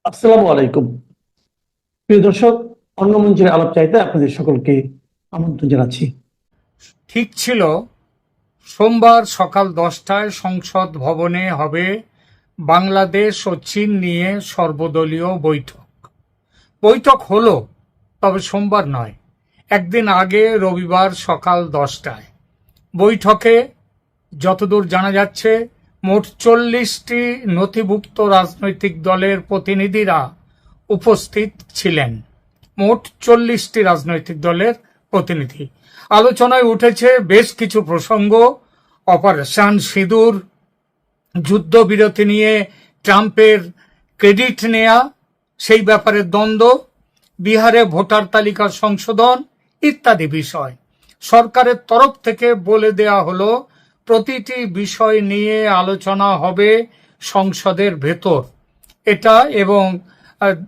আসসালামু আলাইকুম। প্রিয় দর্শক, অন্য মঞ্চের আলাপ চাইতে আপনাদের সকলকে আমন্ত্রণ জানাচ্ছি। ঠিক ছিল সোমবার সকাল 10টায় সংসদ ভবনে হবে বাংলাদেশ ও চীন নিয়ে সর্বদলীয় বৈঠক। বৈঠক হলো, তবে সোমবার নয়, একদিন আগে রবিবার সকাল 10টায়। বৈঠকে যতদূর জানা যাচ্ছে মোট 40টি নথিভুক্ত রাজনৈতিক দলের প্রতিনিধিরা উপস্থিত ছিলেন। মোট 40টি রাজনৈতিক দলের প্রতিনিধি। আলোচনায় উঠেছে বেশ কিছু প্রসঙ্গ: অপারেশন সিঁদুর, যুদ্ধবিরতি নিয়ে ট্রাম্পের ক্রেডিট নেয়া, সেই ব্যাপারে দ্বন্দ্ব, বিহারে ভোটার তালিকা সংশোধন ইত্যাদি বিষয়। সরকারের তরফ থেকে বলে দেয়া হলো প্রতিটি বিষয় নিয়ে আলোচনা হবে সংসদের ভেতর। এটা এবং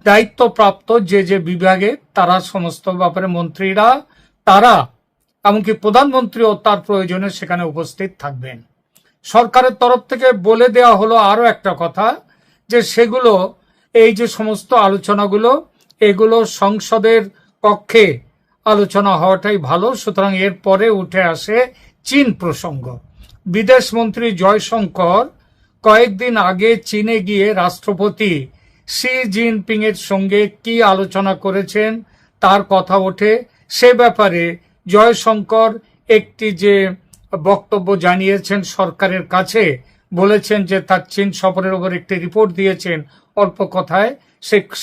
দায়িত্বপ্রাপ্ত যে যে বিভাগে তারা সমস্ত ব্যাপারে মন্ত্রীরা, তারা এমনকি প্রধানমন্ত্রীও তার প্রয়োজনে সেখানে উপস্থিত থাকবেন। সরকারের তরফ থেকে বলে দেওয়া হলো আরো একটা কথা, যে সেগুলো, এই যে সমস্ত আলোচনাগুলো, এগুলো সংসদের কক্ষে আলোচনা হওয়াটাই ভালো। সুতরাং এর পরে উঠে আসে চীন প্রসঙ্গ। বিদেশ মন্ত্রী জয়শঙ্কর কয়েকদিন আগে চীনে গিয়ে রাষ্ট্রপতি শি জিনপিং এর সঙ্গে কি আলোচনা করেছেন তার কথা ওঠে। সে ব্যাপারে জয়শঙ্কর একটি যে বক্তব্য জানিয়েছেন সরকারের কাছে, বলেছেন যে তার চীন সফরের উপর একটি রিপোর্ট দিয়েছেন অল্প কথায়,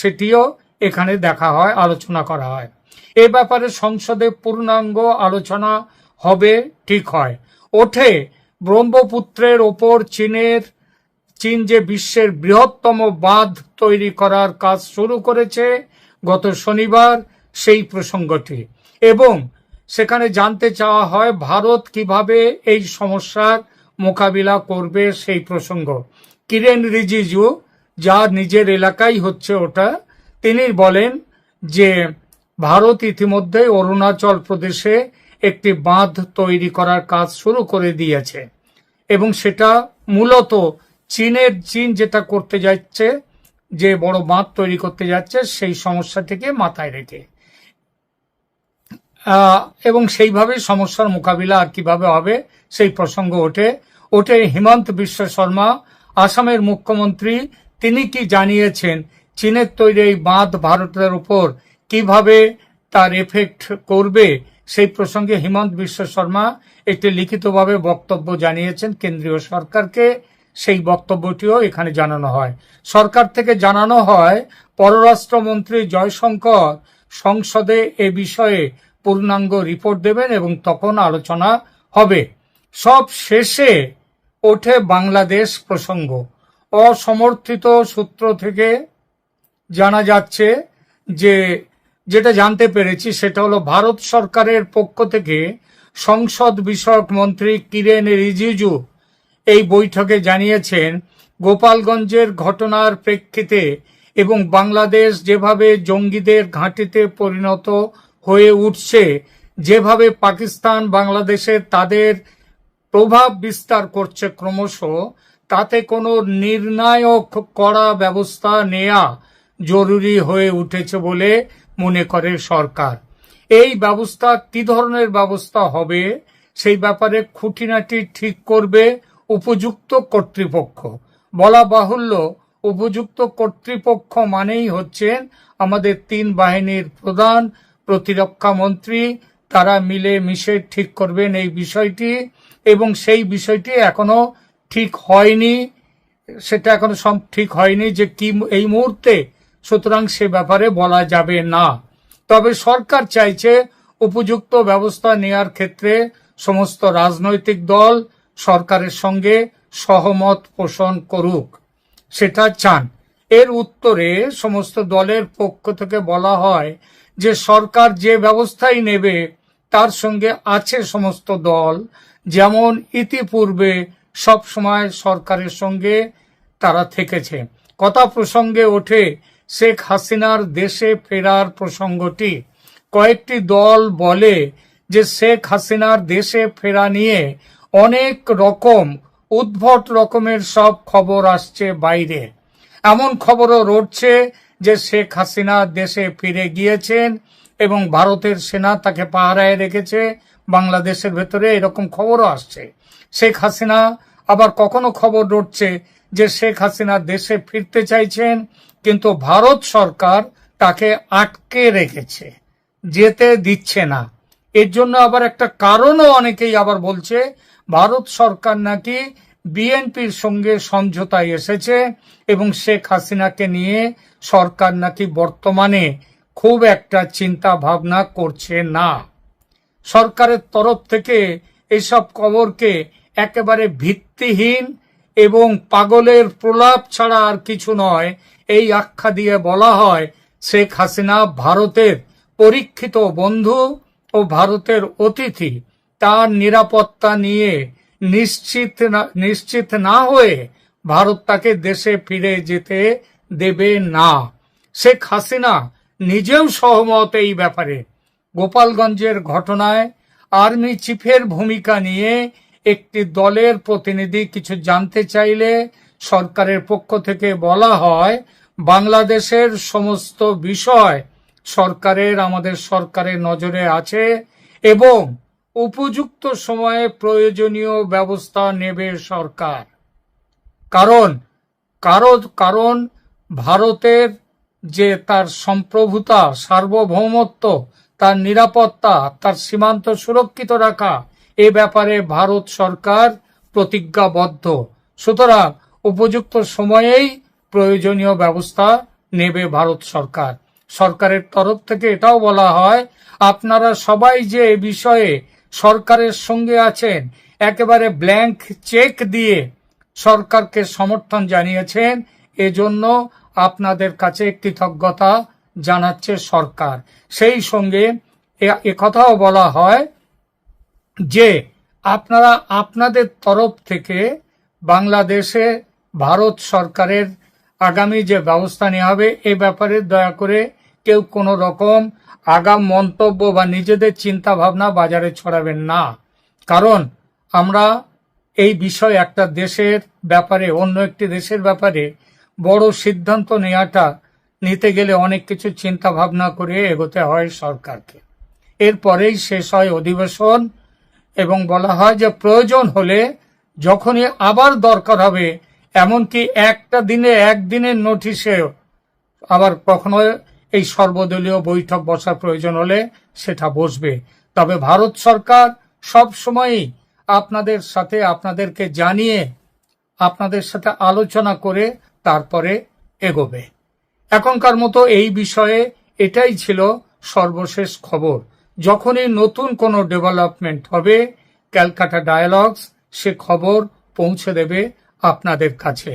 সেটিও এখানে দেখা হয়, আলোচনা করা হয়। এ ব্যাপারে সংসদে পূর্ণাঙ্গ আলোচনা হবে ঠিক হয়। ওঠে ব্রহ্মপুত্রের ওপর চীন যে বিশ্বের বৃহত্তম বাঁধ তৈরি করার কাজ শুরু করেছে গত শনিবার, সেই প্রসঙ্গটি। এবং সেখানে জানতে চাওয়া হয় ভারত কিভাবে এই সমস্যার মোকাবিলা করবে, সেই প্রসঙ্গ। কিরেন রিজিজু, যার নিজের এলাকাই হচ্ছে ওটা, তিনি বলেন যে ভারত ইতিমধ্যে অরুণাচল প্রদেশে একটি বাঁধ তৈরি করার কাজ শুরু করে দিয়েছে এবং সেটা মূলত চীন যেটা করতে যাচ্ছে, যে বড় বাঁধ তৈরি করতে যাচ্ছে, সেই সমস্যাটিকে মাথায় রেখে এবং সেইভাবে সমস্যার মোকাবিলা আর কিভাবে হবে সেই প্রসঙ্গ ওঠে। হিমন্ত বিশ্ব শর্মা, আসামের মুখ্যমন্ত্রী, তিনি কি জানিয়েছেন চীনের তৈরি এই বাঁধ ভারতের উপর কিভাবে তার এফেক্ট করবে, সেই প্রসঙ্গে হিমন্ত বিশ্ব শর্মা একটি লিখিতভাবে বক্তব্য জানিয়েছেন কেন্দ্রীয় সরকারকে। সেই বক্তব্যটিও এখানে জানানো হয়। সরকার থেকে জানানো হয় পররাষ্ট্রমন্ত্রী জয়শঙ্কর সংসদে এ বিষয়ে পূর্ণাঙ্গ রিপোর্ট দেবেন এবং তখন আলোচনা হবে। সব শেষে ওঠে বাংলাদেশ প্রসঙ্গ। অসমর্থিত সূত্র থেকে জানা যাচ্ছে যে, যেটা জানতে পেরেছি সেটা হলো ভারত সরকারের পক্ষ থেকে সংসদ বিষয়ক মন্ত্রী কিরেন রিজিজু এই বৈঠকে জানিয়েছেন গোপালগঞ্জের ঘটনার প্রেক্ষিতে এবং বাংলাদেশ যেভাবে জঙ্গিদের ঘাঁটিতে পরিণত হয়ে উঠছে, যেভাবে পাকিস্তান বাংলাদেশে তাদের প্রভাব বিস্তার করছে ক্রমশ, তাতে কোনো নির্ণায়ক কড়া ব্যবস্থা নেয়া জরুরি হয়ে উঠেছে বলে মনে করে সরকার। এই ব্যবস্থা কি ধরনের ব্যবস্থা হবে সেই ব্যাপারে খুঁটিনাটি ঠিক করবে উপযুক্ত কর্তৃপক্ষ। বলা বাহুল্য, উপযুক্ত কর্তৃপক্ষ মানেই হচ্ছেন আমাদের 3 বাহিনীর প্রধান, প্রতিরক্ষা মন্ত্রী, তারা মিলে মিশে ঠিক করবেন এই বিষয়টি। এবং সেই বিষয়টি এখনো ঠিক হয়নি, সেটা এখনো ঠিক হয়নি যে কি এই মুহূর্তে, সুতরাং সে ব্যাপারে বলা যাবে না। তবে সরকার চাইছে উপযুক্ত ব্যবস্থা নেয়ার ক্ষেত্রে সমস্ত রাজনৈতিক দল সরকারের সঙ্গে সহমত পোষণ করুক, সেটা চান। এর উত্তরে সমস্ত দলের পক্ষ থেকে বলা হয় যে সরকার যে ব্যবস্থাই নেবে তার সঙ্গে আছে সমস্ত দল, যেমন ইতিপূর্বে সব সময় সরকারের সঙ্গে তারা থেকেছে। কথা প্রসঙ্গে ওঠে শেখ হাসিনার দেশে ফেরার প্রসঙ্গটি। কয়েকটি দল বলে যে শেখ হাসিনার দেশে ফেরা নিয়ে অনেক রকম উদ্ভট রকমের সব খবর আসছে বাইরে। এমন খবরও রটছে যে শেখ হাসিনা দেশে ফিরে গিয়েছেন এবং ভারতের সেনা তাকে পাহারায় রেখেছে বাংলাদেশের ভেতরে, এরকম খবরও আসছে। শেখ হাসিনা আবার কখনো খবর উঠছে যে শেখ হাসিনা দেশে ফিরতে চাইছেন, কিন্তু ভারত সরকার তাকে আটকে রেখেছে, যেতে দিচ্ছে না। এর জন্য আবার একটা কারণও অনেকেই আবার বলছে, ভারত সরকার নাকি বিএনপির সঙ্গে সমঝোতায় এসেছে এবং শেখ হাসিনাকে নিয়ে সরকার নাকি বর্তমানে খুব একটা চিন্তা ভাবনা করছে না। সরকারের তরফ থেকে এসব খবরকে একেবারে ভিত্তিহীন এবং পাগলের প্রলাপ ছাড়া আর কিছু নয় এই আখ্যা দিয়ে বলা হয় শেখ হাসিনা ভারতের পরীক্ষিত বন্ধু ও ভারতের অতিথি, তার নিরাপত্তা নিয়ে নিশ্চিত না হয়ে ভারত তাকে দেশে ফিরে যেতে দেবে না। শেখ হাসিনা নিজেও সহমত এই ব্যাপারে। গোপালগঞ্জের ঘটনায় আর্মি চিফের ভূমিকা নিয়ে একটি দলের প্রতিনিধি কিছু জানতে চাইলে সরকারের পক্ষ থেকে বলা হয়, বাংলাদেশের সমস্ত বিষয় আমাদের সরকারের নজরে আছে এবং উপযুক্ত সময়ে প্রয়োজনীয় ব্যবস্থা নেবে সরকার। কারণ ভারতের যে তার সম্প্রভুতা, সার্বভৌমত্ব, তার নিরাপত্তা, তার সীমান্ত সুরক্ষিত রাখা, এ ব্যাপারে ভারত সরকার প্রতিজ্ঞাবদ্ধ। সুতরাং উপযুক্ত সময়েই প্রয়োজনীয় ব্যবস্থা নেবে ভারত সরকার। সরকারের তরফ থেকে এটাও বলা হয়, আপনারা সবাই যে এ বিষয়ে সরকারের সঙ্গে আছেন, একেবারে ব্ল্যাঙ্ক চেক দিয়ে সরকারকে সমর্থন জানিয়েছেন, এজন্য আপনাদের কাছে কৃতজ্ঞতা জানাচ্ছে সরকার। সেই সঙ্গে একথাও বলা হয় যে আপনারা আপনাদের তরফ থেকে বাংলাদেশে ভারত সরকারের আগামী যে ব্যবস্থা নেওয়া হবে এ ব্যাপারে দয়া করে কেউ কোনো রকম আগাম মন্তব্য বা নিজেদের চিন্তা ভাবনা বাজারে ছড়াবেন না। কারণ আমরা এই বিষয় একটা দেশের ব্যাপারে, অন্য একটি দেশের ব্যাপারে বড় সিদ্ধান্ত নিতে গেলে অনেক কিছু চিন্তা ভাবনা করে এগোতে হয় সরকারকে। এরপরেই শেষ হয় অধিবেশন এবং বলা হয় যে প্রয়োজন হলে যখনই আবার দরকার হবে, এমনকি একদিনের নোটিশে আবার কখনো এই সর্বদলীয় বৈঠক বসার প্রয়োজন হলে সেটা বসবে। তবে ভারত সরকার সব সময়ই আপনাদের সাথে, আপনাদেরকে জানিয়ে, আপনাদের সাথে আলোচনা করে তারপরে এগোবে। এখনকার মতো এই বিষয়ে এটাই ছিল সর্বশেষ খবর। যখনই নতুন কোনো ডেভেলপমেন্ট হবে, ক্যালকাটা ডায়ালগস সে খবর পৌঁছে দেবে আপনাদের কাছে।